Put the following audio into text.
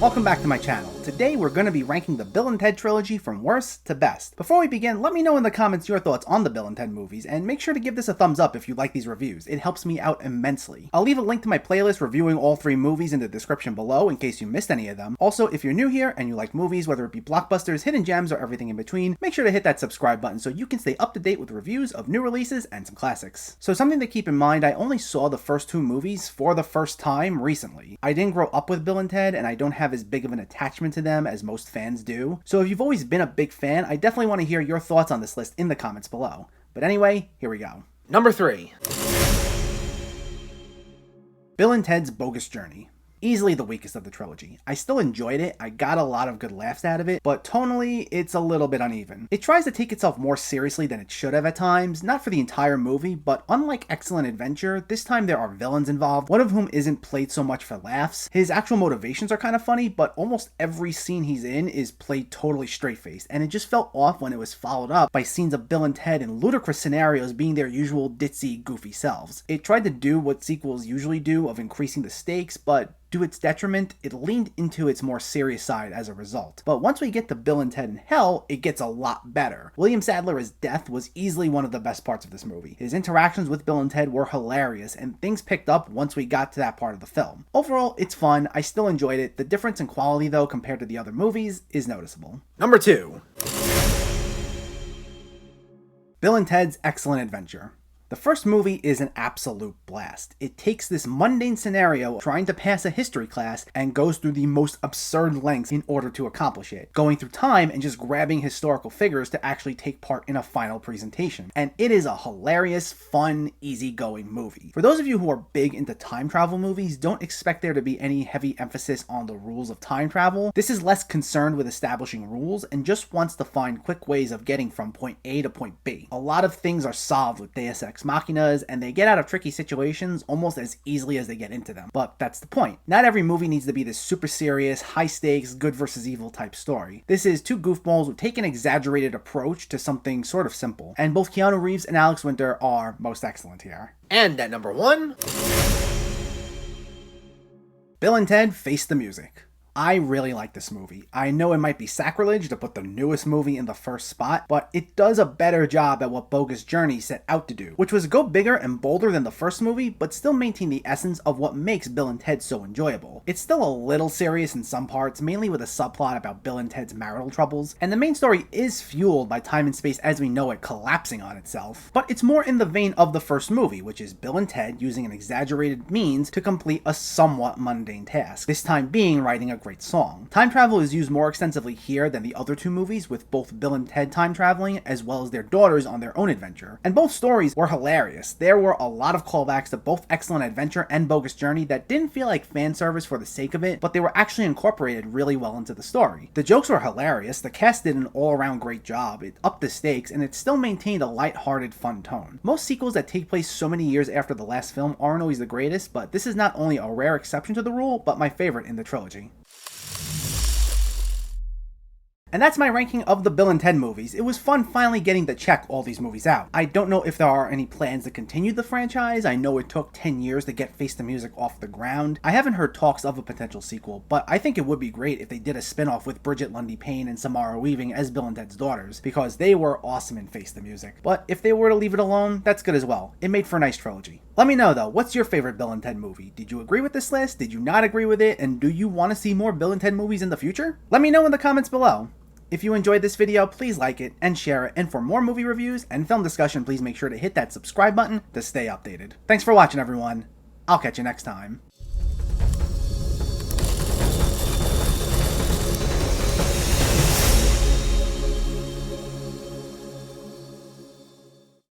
Welcome back to my channel. Today we're going to be ranking the Bill and Ted trilogy from worst to best. Before we begin, let me know in the comments your thoughts on the Bill and Ted movies, and make sure to give this a thumbs up if you like these reviews. It helps me out immensely. I'll leave a link to my playlist reviewing all three movies in the description below in case you missed any of them. Also, if you're new here and you like movies, whether it be blockbusters, hidden gems, or everything in between, make sure to hit that subscribe button so you can stay up to date with reviews of new releases and some classics. So something to keep in mind, I only saw the first two movies for the first time recently. I didn't grow up with Bill and Ted, and I don't have as big of an attachment to them as most fans do. So if you've always been a big fan, I definitely want to hear your thoughts on this list in the comments below. But anyway, here we go. Number 3. Bill and Ted's Bogus Journey. Easily the weakest of the trilogy. I still enjoyed it, I got a lot of good laughs out of it, but tonally, it's a little bit uneven. It tries to take itself more seriously than it should have at times, not for the entire movie, but unlike Excellent Adventure, this time there are villains involved, one of whom isn't played so much for laughs. His actual motivations are kind of funny, but almost every scene he's in is played totally straight-faced, and it just felt off when it was followed up by scenes of Bill and Ted in ludicrous scenarios being their usual ditzy, goofy selves. It tried to do what sequels usually do of increasing the stakes, but to its detriment, it leaned into its more serious side as a result. But once we get to Bill and Ted in Hell, it gets a lot better. William Sadler's death was easily one of the best parts of this movie. His interactions with Bill and Ted were hilarious, and things picked up once we got to that part of the film. Overall, it's fun, I still enjoyed it. The difference in quality, though, compared to the other movies, is noticeable. Number 2. Bill and Ted's Excellent Adventure. The first movie is an absolute blast. It takes this mundane scenario trying to pass a history class and goes through the most absurd lengths in order to accomplish it, going through time and just grabbing historical figures to actually take part in a final presentation. And it is a hilarious, fun, easygoing movie. For those of you who are big into time travel movies, don't expect there to be any heavy emphasis on the rules of time travel. This is less concerned with establishing rules and just wants to find quick ways of getting from point A to point B. A lot of things are solved with Deus Ex Machinas, and they get out of tricky situations almost as easily as they get into them. But that's the point. Not every movie needs to be this super serious, high stakes, good versus evil type story. This is two goofballs who take an exaggerated approach to something sort of simple. And both Keanu Reeves and Alex Winter are most excellent here. And at number 1, Bill and Ted Face the Music. I really like this movie. I know it might be sacrilege to put the newest movie in the first spot, but it does a better job at what Bogus Journey set out to do, which was go bigger and bolder than the first movie, but still maintain the essence of what makes Bill and Ted so enjoyable. It's still a little serious in some parts, mainly with a subplot about Bill and Ted's marital troubles, and the main story is fueled by time and space as we know it collapsing on itself, but it's more in the vein of the first movie, which is Bill and Ted using an exaggerated means to complete a somewhat mundane task, this time being writing a great song. Time travel is used more extensively here than the other two movies, with both Bill and Ted time traveling as well as their daughters on their own adventure. And both stories were hilarious. There were a lot of callbacks to both Excellent Adventure and Bogus Journey that didn't feel like fan service for the sake of it, but they were actually incorporated really well into the story. The jokes were hilarious, the cast did an all-around great job, it upped the stakes, and it still maintained a light-hearted, fun tone. Most sequels that take place so many years after the last film aren't always the greatest, but this is not only a rare exception to the rule, but my favorite in the trilogy. And that's my ranking of the Bill and Ted movies. It was fun finally getting to check all these movies out. I don't know if there are any plans to continue the franchise. I know it took 10 years to get Face the Music off the ground. I haven't heard talks of a potential sequel, but I think it would be great if they did a spin-off with Bridget Lundy Payne and Samara Weaving as Bill and Ted's daughters, because they were awesome in Face the Music. But if they were to leave it alone, that's good as well. It made for a nice trilogy. Let me know though, what's your favorite Bill and Ted movie? Did you agree with this list? Did you not agree with it? And do you want to see more Bill and Ted movies in the future? Let me know in the comments below. If you enjoyed this video, please like it and share it, and for more movie reviews and film discussion, please make sure to hit that subscribe button to stay updated. Thanks for watching, everyone. I'll catch you next time.